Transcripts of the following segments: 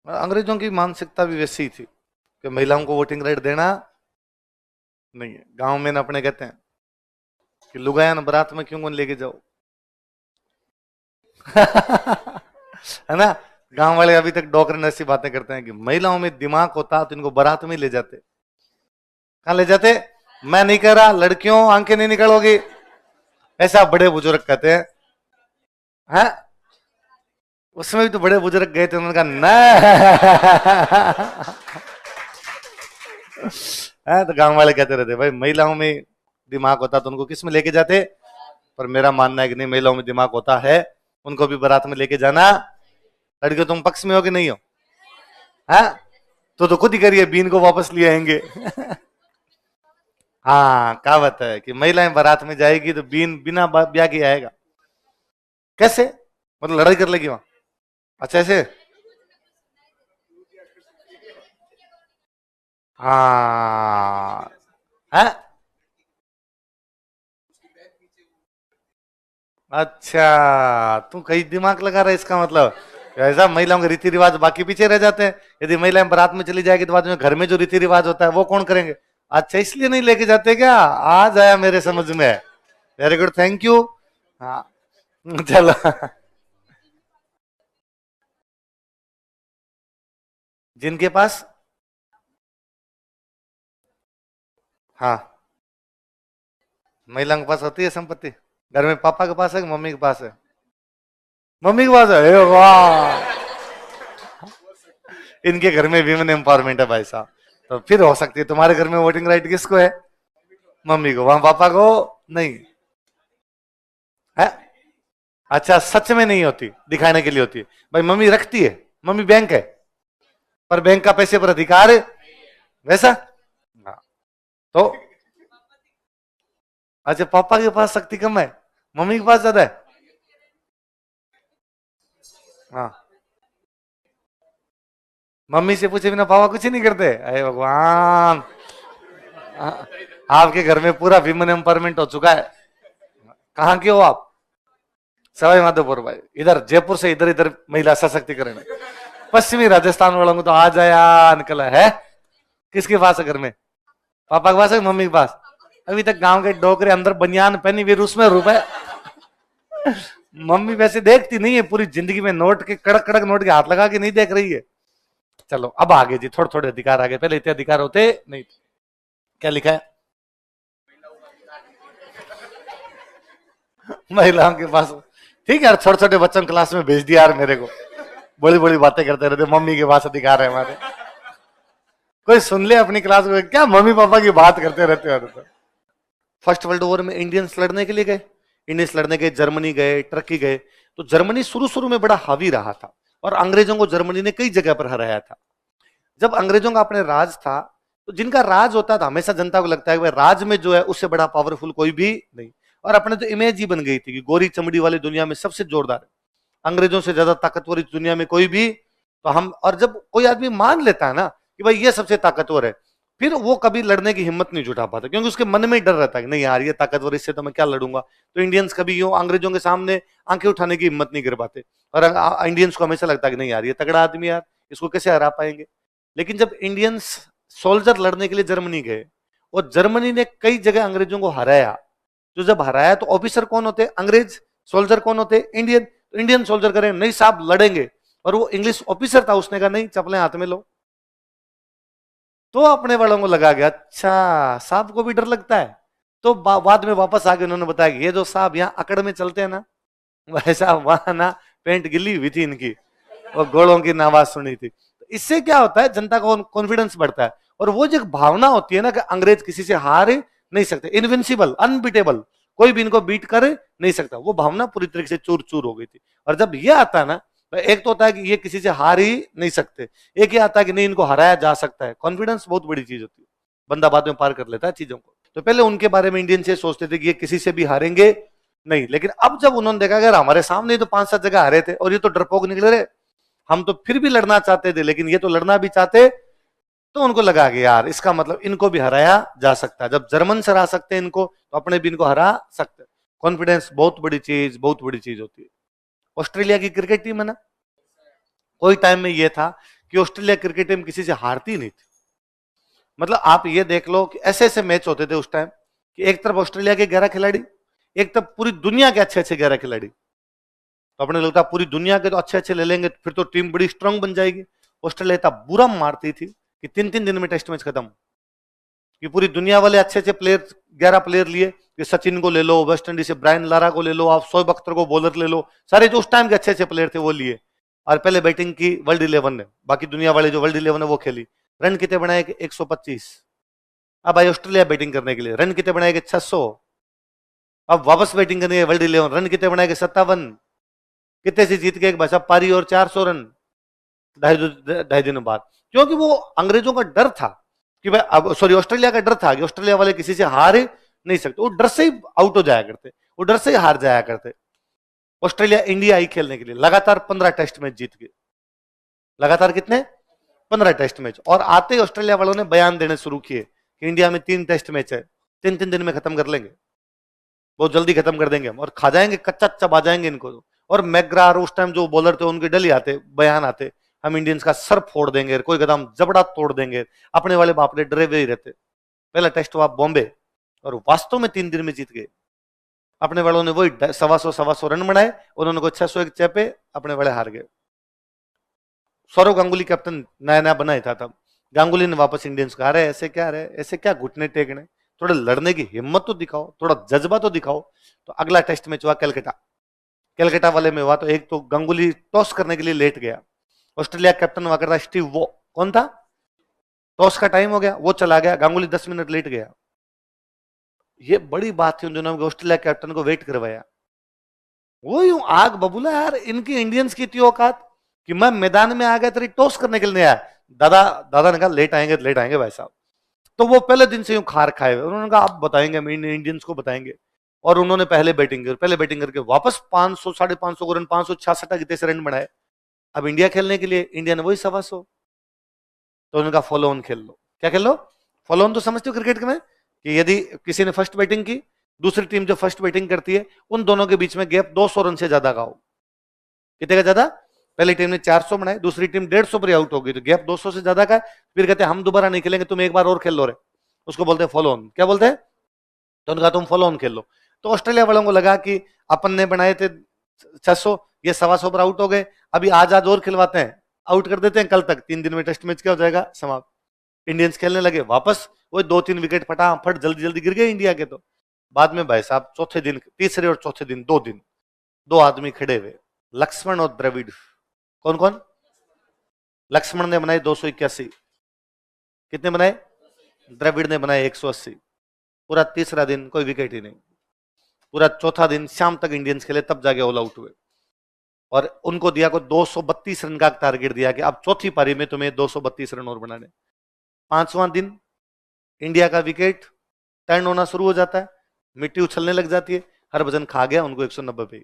अंग्रेजों की मानसिकता भी वैसी ही थी कि महिलाओं को वोटिंग राइट देना नहीं है। गांव में ना अपने कहते हैं कि लुगाया ना बारात में क्यों कौन लेके जाओ। है ना। गांव वाले अभी तक डॉक्टर ने ऐसी बातें करते हैं कि महिलाओं में दिमाग होता तो इनको बारात में ले जाते। कहां ले जाते? मैं नहीं कह रहा, लड़कियों आंखें नहीं निकलोगी, ऐसा बड़े बुजुर्ग कहते हैं। हैं? उसमें भी तो बड़े बुजुर्ग गए थे, उन्होंने कहा नहीं। तो गांव वाले कहते रहते भाई महिलाओं में दिमाग होता तो उनको किस में लेके जाते। पर मेरा मानना है कि नहीं, महिलाओं में दिमाग होता है, उनको भी बारात में लेके जाना। लड़कियों तुम पक्ष में हो कि नहीं हो? है तो खुद ही करिए, बीन को वापस ले आएंगे। हाँ, कहावत है कि महिलाएं बारात में जाएगी तो बीन बिना ब्याह के आएगा। कैसे? मतलब लड़ाई कर लेगी वहां? अच्छा ऐसे। हाँ है। अच्छा तू कहीं दिमाग लगा रहा है, इसका मतलब ऐसा महिलाओं के रीति रिवाज बाकी पीछे रह जाते हैं। यदि महिलाएं बारात में चली जाएगी तो बाद में घर में जो रीति रिवाज होता है वो कौन करेंगे? अच्छा इसलिए नहीं लेके जाते क्या? आज आया मेरे समझ में। Very good, thank you. हाँ चलो। जिनके पास, हाँ, महिलाओं के पास होती है संपत्ति। घर में पापा के पास है कि मम्मी के पास है? मम्मी के पास है। ए वाह, इनके घर में विमेन एम्पावरमेंट है भाई साहब। तो फिर हो सकती है तुम्हारे घर में वोटिंग राइट किसको है? मम्मी को, वहां पापा को नहीं है। अच्छा सच में नहीं होती, दिखाने के लिए होती है। भाई मम्मी रखती है, मम्मी बैंक है, पर बैंक का पैसे पर अधिकार है, वैसा। हाँ, तो अच्छा पापा के पास शक्ति कम है, मम्मी के पास ज्यादा है। हाँ, मम्मी से पूछे बिना पापा कुछ ही नहीं करते। अरे भगवान, आपके घर में पूरा विमेन एम्पावरमेंट हो चुका है। कहाँ के हो आप? सवाई माधोपुर भाई, इधर जयपुर से इधर इधर महिला सशक्तिकरण है। पश्चिमी राजस्थान वालों को तो आ जाया निकला है। किसके पास है घर में? पापा के पास है मम्मी के पास? अभी तक गांव के डोकरे अंदर बनियान पहनी हुई उसमें रुपए। मम्मी वैसे देखती नहीं है, पूरी जिंदगी में नोट के कड़क कड़क नोट के हाथ लगा के नहीं देख रही है। चलो अब आगे जी, थोड़े थोड़े अधिकार आगे, पहले इतने अधिकार होते नहीं थे। क्या लिखा है? महिलाओं के पास, ठीक है यार, छोटे छोटे बच्चों क्लास में भेज दिया यार मेरे को, बड़ी बड़ी बातें करते रहते, मम्मी के पास अधिकार है हमारे। कोई सुन ले अपनी क्लास में, क्या मम्मी पापा की बात करते रहते हैं। फर्स्ट वर्ल्ड वॉर में इंडियंस लड़ने के लिए गए, इंडियंस लड़ने गए, जर्मनी गए, टर्की गए। तो जर्मनी शुरू शुरू में बड़ा हावी रहा था और अंग्रेजों को जर्मनी ने कई जगह पर हराया था। जब अंग्रेजों का अपने राज था, तो जिनका राज होता था हमेशा जनता को लगता है कि राज में जो है उससे बड़ा पावरफुल कोई भी नहीं। और अपने तो इमेज ही बन गई थी कि गोरी चमड़ी वाली दुनिया में सबसे जोरदार है, अंग्रेजों से ज्यादा ताकतवर इस दुनिया में कोई भी। तो हम, और जब कोई आदमी मान लेता है ना कि भाई ये सबसे ताकतवर है, फिर वो कभी लड़ने की हिम्मत नहीं जुटा पाता, क्योंकि उसके मन में ही डर रहता है कि नहीं यार ये ताकतवर, इससे तो मैं क्या लड़ूंगा। तो इंडियंस कभी यूं अंग्रेजों के सामने आंखें उठाने की हिम्मत नहीं कर पाते। और इंडियंस को हमेशा लगता है कि नहीं यार ये तगड़ा आदमी, यार इसको कैसे हरा पाएंगे। लेकिन जब इंडियंस सोल्जर लड़ने के लिए जर्मनी गए और जर्मनी ने कई जगह अंग्रेजों को हराया, तो जब हराया तो ऑफिसर कौन होते? अंग्रेज। सोल्जर कौन होते? इंडियन। तो इंडियन सोल्जर करें नहीं साहब लड़ेंगे, और वो इंग्लिश ऑफिसर था, उसने कहा नहीं चपलें हाथ में लो। तो अपने वालों को लगा गया अच्छा साहब को भी डर लगता है। तो बाद में वापस आके उन्होंने बताया कि ये जो साहब यहाँ अकड़ में चलते हैं ना, वैसा वहां ना पेंट गिल्ली हुई थी इनकी और घोड़ों की आवाज सुनी थी। तो इससे क्या होता है, जनता का कॉन्फिडेंस बढ़ता है। और वो जो भावना होती है ना कि अंग्रेज किसी से हार नहीं सकते, इनविंसिबल, अनबीटेबल, कोई भी इनको बीट कर नहीं सकता, वो भावना पूरी तरीके से चूर चूर हो गई थी। और जब ये आता है ना, तो एक तो होता है कि ये किसी से हार ही नहीं सकते, एक ही आता है कि नहीं इनको हराया जा सकता है। कॉन्फिडेंस बहुत बड़ी चीज होती है, बंदा बाद में पार कर लेता है चीजों को। तो पहले उनके बारे में इंडियन से सोचते थे कि ये किसी से भी हारेंगे नहीं, लेकिन अब जब उन्होंने देखा अगर हमारे सामने तो 5-7 जगह हारे थे और ये तो डरपोक निकले रहे, हम तो फिर भी लड़ना चाहते थे लेकिन ये तो लड़ना भी चाहते, तो उनको लगा कि यार इसका मतलब इनको भी हराया जा सकता है। जब जर्मन से हरा सकते हैं इनको, तो अपने भी इनको हरा सकते हैं। कॉन्फिडेंस बहुत बड़ी चीज, बहुत बड़ी चीज होती है। ऑस्ट्रेलिया की क्रिकेट टीम है ना, कोई टाइम में ये था कि ऑस्ट्रेलिया क्रिकेट टीम किसी से हारती नहीं थी। मतलब आप ये देख लो कि ऐसे ऐसे मैच होते थे उस टाइम कि एक तरफ ऑस्ट्रेलिया के 11 खिलाड़ी, एक तरफ पूरी दुनिया के अच्छे अच्छे 11 खिलाड़ी। तो अपने लगता पूरी दुनिया के तो अच्छे अच्छे ले लेंगे फिर तो टीम बड़ी स्ट्रांग बन जाएगी। ऑस्ट्रेलिया इतना बुरा मारती थी कि 3-3 दिन में टेस्ट मैच खत्म, कि पूरी दुनिया वाले अच्छे अच्छे प्लेयर 11 प्लेयर लिए, कि सचिन को ले लो, वेस्ट इंडीज से ब्रायन लारा को ले लो, आप शोएब अख्तर को बॉलर ले लो, सारे जो उस टाइम के अच्छे अच्छे प्लेयर थे वो लिए। और पहले बैटिंग की वर्ल्ड 11 ने, बाकी दुनिया वाले जो वर्ल्ड 11 है वो खेली। रन कितने बनाए कि 125। अब आई ऑस्ट्रेलिया बैटिंग करने के लिए, रन कितने बनाए कि 600। अब वापस बैटिंग करनी है वर्ल्ड 11, रन कितने बनाए कि 57। कितने से जीत के एक भाषा पारी और 400 रन ढाई दिनों बाद। क्योंकि वो अंग्रेजों का डर था कि भाई, अब सॉरी ऑस्ट्रेलिया का डर था कि ऑस्ट्रेलिया वाले किसी से हार नहीं सकते, वो डर से ही आउट हो जाया करते, वो डर से ही हार जाया करते। ऑस्ट्रेलिया इंडिया आई खेलने के लिए, लगातार 15 टेस्ट मैच जीत गए। लगातार कितने? 15 टेस्ट मैच। और आते ही ऑस्ट्रेलिया वालों ने बयान देने शुरू किए कि इंडिया में 3 टेस्ट मैच है, 3-3 दिन में खत्म कर लेंगे, बहुत जल्दी खत्म कर देंगे हम और खा जाएंगे, कच्चा चबा जाएंगे इनको। और मैकग्रार उस टाइम जो बॉलर थे उनके डल आते, बयान आते, हम इंडियंस का सर फोड़ देंगे, कोई कदम जबड़ा तोड़ देंगे। अपने वाले बाप रे डरे हुए ही रहते। पहला टेस्ट हुआ बॉम्बे और वास्तव में 3 दिन में जीत गए। अपने वालों ने वही 125 रन बनाए, उन्होंने को 601 चेपे, अपने वाले हार गए। सौरव गांगुली कैप्टन नया नया बनाया था तब। गांगुली ने वापस इंडियंस को, अरे ऐसे क्या रहे, ऐसे क्या घुटने टेकने, थोड़ा लड़ने की हिम्मत तो दिखाओ, थोड़ा जज्बा तो दिखाओ। तो अगला टेस्ट मैच हुआ कलकत्ता, कलकत्ता वाले में हुआ। तो एक तो गांगुली टॉस करने के लिए लेट गया, ऑस्ट्रेलिया कैप्टन हुआ करता स्टीव वो, कौन था, टॉस का टाइम हो गया, वो चला गया, गांगुली 10 मिनट लेट गया। ये बड़ी बात थी उन दिनों में, ऑस्ट्रेलिया कैप्टन को वेट करवाया। वो यूं आग बबूला यार, इनकी इंडियंस की इतनी औकात कि मैं मैदान में आ गया तेरी टॉस करने के लिए नहीं आया। दादा ने कहा लेट आएंगे भाई साहब। तो वो पहले दिन से यूं खार खाए हुए, उन्होंने कहा आप बताएंगे, हम इंडियंस को बताएंगे। और उन्होंने पहले बैटिंग करके वापस 500 550 रन, 566 कितने से रन बनाए। अब इंडिया खेलने के लिए, इंडिया ने वही 125। तो उन्होंने कहा फॉलो ऑन खेल लो। क्या खेल लो? फॉलो ऑन तो समझते हो क्रिकेट में, कि यदि किसी ने फर्स्ट बैटिंग की, दूसरी टीम जो फर्स्ट बैटिंग करती है, उन दोनों के बीच में गैप 200 रन से ज्यादा का हो। कितने का ज्यादा? पहली टीम ने 400 बनाए, दूसरी टीम 150 पर आउट हो गई, तो गैप 200 से ज्यादा का। फिर कहते हैं हम दोबारा नहीं खेलेंगे, तुम एक बार और खेल लो रे, उसको बोलते हैं फॉलो ऑन। क्या बोलते हैं? तो उन्होंने कहा तुम फॉलो ऑन खेल लो। तो ऑस्ट्रेलिया वालों को लगा कि अपन ने बनाए थे 600, ये 125 पर आउट हो गए, अभी आज और खिलवाते हैं, आउट कर देते हैं कल तक, 3 दिन में टेस्ट मैच क्या हो जाएगा, समाप्त। इंडियंस खेलने लगे वापस, वो 2-3 विकेट फटाफट जल्दी जल्दी गिर गए इंडिया के। तो बाद में भाई साहब चौथे दिन, तीसरे और चौथे दिन, 2 दिन, 2 आदमी खड़े हुए, लक्ष्मण और द्रविड़। कौन कौन? लक्ष्मण ने बनाए 281, कितने बनाए? द्रविड़ ने बनाए 180। पूरा तीसरा दिन कोई विकेट ही नहीं, पूरा चौथा दिन शाम तक इंडियंस खेले, तब जाके ऑल आउट हुए। और उनको दिया को 232 रन का टारगेट दिया कि अब चौथी पारी में तुम्हें 232 रन और बनाने। 5वां दिन इंडिया का विकेट टर्न होना शुरू हो जाता है, मिट्टी उछलने लग जाती है, हरभजन खा गया उनको 190 पे,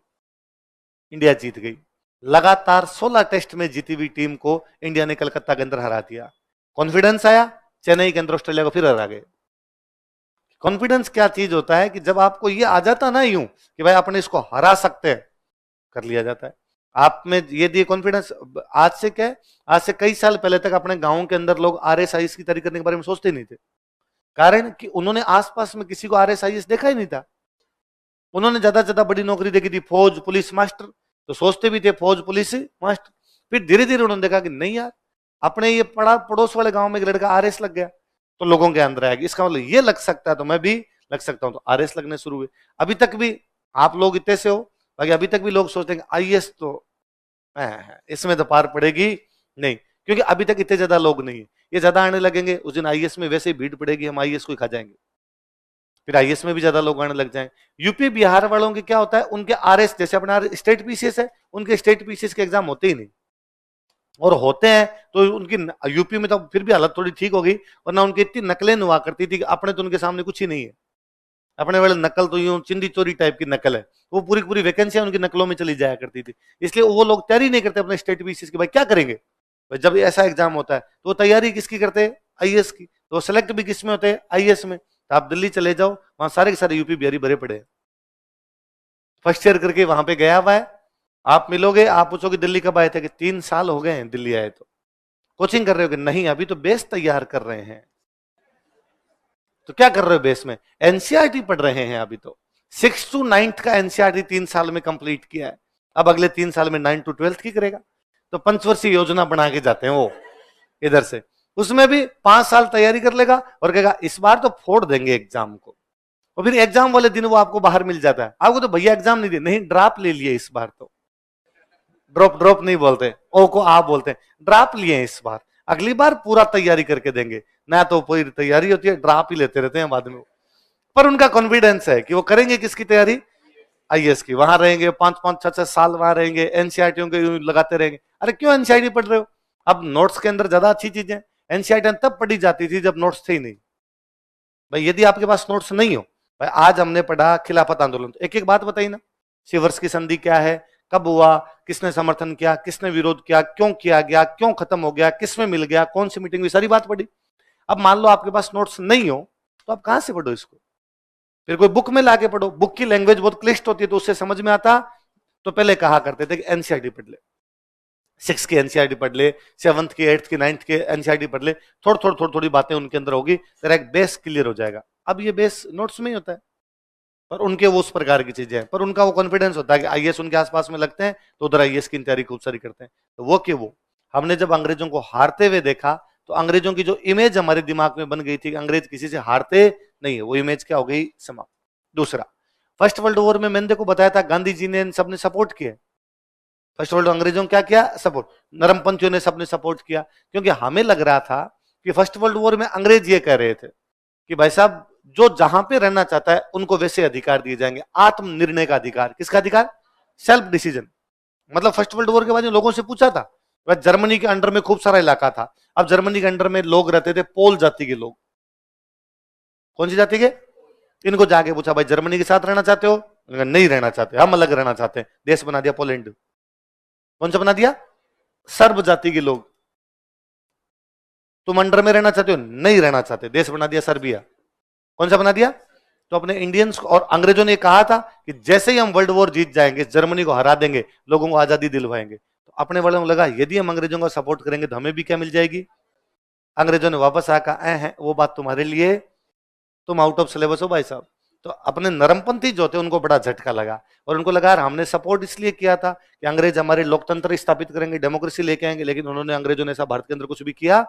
इंडिया जीत गई। लगातार 16 टेस्ट में जीती हुई टीम को इंडिया ने कलकत्ता के अंदर हरा दिया। कॉन्फिडेंस आया, चेन्नई के अंदर ऑस्ट्रेलिया को फिर हरा गए। कॉन्फिडेंस क्या चीज होता है कि जब आपको ये आ जाता ना यूं कि भाई अपने इसको हरा सकते हैं, कर लिया जाता है। आप में ये दिए कॉन्फिडेंस। आज से क्या है, आज से कई साल पहले तक अपने गांव के अंदर लोग RSIS की तैयारी करने के बारे में सोचते नहीं थे, कारण कि उन्होंने आसपास में किसी को RSIS देखा ही नहीं था। उन्होंने ज्यादा से ज्यादा बड़ी नौकरी देखी थी, फौज पुलिस मास्टर, तो सोचते भी थे फौज पुलिस मास्टर। फिर धीरे धीरे उन्होंने देखा कि नहीं यार, अपने ये पड़ोस वाले गांव में एक लड़का RS लग गया, तो लोगों के अंदर आएगी, इसका मतलब ये लग सकता है तो मैं भी लग सकता हूं, तो RS लगने शुरू हुए। अभी तक भी आप लोग इतने से हो, बाकी अभी तक भी लोग सोचते हैं IS तो इसमें तो पार पड़ेगी नहीं, क्योंकि अभी तक इतने ज्यादा लोग नहीं है। ये ज्यादा आने लगेंगे, उस दिन IS में वैसे ही भीड़ पड़ेगी, हम IS को ही खा जाएंगे, फिर IS में भी ज्यादा लोग आने लग जाएंगे। यूपी बिहार वालों के क्या होता है, उनके RS जैसे अपना स्टेट PCS है, उनके स्टेट PCS के एग्जाम होते ही नहीं, और होते हैं तो उनकी यूपी में तो फिर भी हालत थोड़ी ठीक हो गई, वरना उनकी इतनी नकलें हुआ करती थी कि अपने तो उनके सामने कुछ ही नहीं है। अपने वाले नकल तो यूं चिंदी चोरी टाइप की नकल है, वो पूरी पूरी वैकेंसियां उनकी नकलों में चली जाया करती थी। इसलिए वो लोग तैयारी नहीं करते अपने स्टेट PCS की, भाई क्या करेंगे। जब ऐसा एग्जाम होता है तो वो तैयारी किसकी करते हैं, IS की, तो सेलेक्ट भी किस में होते हैं, IS में। तो आप दिल्ली चले जाओ, वहां सारे के सारे यूपी बिहारी भरे पड़े हैं, फर्स्ट ईयर करके वहां पे गया हुआ है। आप मिलोगे, आप पूछोगे दिल्ली कब आए थे, कि 3 साल हो गए हैं दिल्ली आए, तो कोचिंग कर रहे हो कि नहीं? अभी तो बेस तैयार कर रहे हैं। तो क्या कर रहे हो बेस में? एनसीईआरटी पढ़ रहे हैं। अभी तो 6 to 9 का एनसीईआरटी 3 साल में कंप्लीट किया है, अब अगले 3 साल में 9 to 12 की करेगा। तो पंचवर्षीय योजना बना के जाते हैं वो इधर से। उसमें भी 5 साल तैयारी कर लेगा और कहेगा इस बार तो फोड़ देंगे एग्जाम को, और फिर एग्जाम वाले दिन वो आपको बाहर मिल जाता है। आपको तो भैया एग्जाम नहीं दिए, नहीं ड्रॉप ले लिए इस बार तो। ड्रॉप नहीं बोलते, ओ को आप बोलते हैं, ड्रॉप लिए इस बार, अगली बार पूरा तैयारी करके देंगे। ना तो पूरी तैयारी होती है, ड्रॉप ही लेते रहते हैं बाद में। पर उनका कॉन्फिडेंस है कि वो करेंगे किसकी तैयारी? आईएएस की। वहां रहेंगे 5-5, 6-6 साल वहां रहेंगे, एनसीईआरटी के लगाते रहेंगे। अरे क्यों एनसीईआरटी पढ़ रहे हो? अब नोट्स के अंदर ज्यादा अच्छी चीजें। एनसीईआरटी तब पढ़ी जाती थी जब नोट्स थे ही नहीं। भाई यदि आपके पास नोट्स नहीं हो, भाई आज हमने पढ़ा खिलाफत आंदोलन, तो एक एक बात बताई ना, सिवर्स की संधि क्या है, कब हुआ, किसने समर्थन किया, किसने विरोध किया, क्यों किया गया, क्यों खत्म हो गया, किसमें मिल गया, कौन सी मीटिंग हुई, सारी बात पढ़ी। अब मान लो आपके पास नोट्स नहीं हो, तो आप कहां से पढ़ो इसको? फिर कोई बुक में लाके पढ़ो। बुक की लैंग्वेज बहुत क्लिष्ट होती है, तो उससे समझ में आता। तो पहले कहा करते थे कि एनसीईआरटी पढ़ ले, 6 की एनसीईआरटी पढ़ ले, 7th की, 8th की, 9th के एनसीईआरटी पढ़ ले, थोड़ी बातें उनके अंदर होगी, तेरा एक बेस क्लियर हो जाएगा। अब ये बेस नोट्स में ही होता है, पर उनके वो उस प्रकार की चीजें हैं, पर उनका वो कॉन्फिडेंस होता है कि आईएएस उनके आसपास में लगते हैं, तो उधर आईएएस की तैयारी खूब सारी करते हैं। तो वो कि वो हमने जब अंग्रेजों को हारते हुए देखा, तो अंग्रेजों की जो इमेज हमारे दिमाग में बन गई थी, अंग्रेज किसी से हारते नहीं है, वो इमेज क्या हो गई? समाप्त। दूसरा, फर्स्ट वर्ल्ड वॉर में मैंने देखो बताया था, गांधी जी ने सबने सपोर्ट किया। फर्स्ट वर्ल्ड अंग्रेजों क्या किया? सपोर्ट। नरमपंथियों ने सबने सपोर्ट किया, क्योंकि हमें लग रहा था कि फर्स्ट वर्ल्ड वॉर में अंग्रेज ये कह रहे थे कि भाई साहब जो जहां पे रहना चाहता है उनको वैसे अधिकार दिए जाएंगे, आत्मनिर्णय का अधिकार। किसका अधिकार? Self decision. मतलब फर्स्ट वर्ल्ड वॉर के बाद लोगों से पूछा था, वह जर्मनी के अंडर में खूब सारा इलाका था, अब जर्मनी के अंडर में लोग रहते थे पोल जाति के लोग। कौन सी जाति के? इनको जाके पूछा भाई जर्मनी के साथ रहना चाहते हो? नहीं रहना चाहते, हम अलग रहना चाहते हैं। देश बना दिया पोलैंड। कौन सा बना दिया? सर्ब जाति के लोग। तुम अंडर में रहना चाहते हो? नहीं रहना चाहते, देश बना दिया सर्बिया। कौन सा बना दिया? तो अपने इंडियंस को, और अंग्रेजों ने कहा था कि जैसे ही हम वर्ल्ड वॉर जीत जाएंगे, जर्मनी को हरा देंगे, लोगों को आजादी दिलवाएंगे। तो अपने वालों को लगा यदि हम अंग्रेजों को सपोर्ट करेंगे तो हमें भी क्या मिल जाएगी? अंग्रेजों ने वापस आकर है वो बात तुम्हारे लिए, तुम आउट ऑफ सिलेबस हो भाई साहब। तो अपने नरमपंथी जो थे उनको बड़ा झटका लगा, और उनको लगा हमने सपोर्ट इसलिए किया था कि अंग्रेज हमारे लोकतंत्र स्थापित करेंगे, डेमोक्रेसी लेके आएंगे, लेकिन उन्होंने, अंग्रेजों ने ऐसा भारत के अंदर कुछ भी किया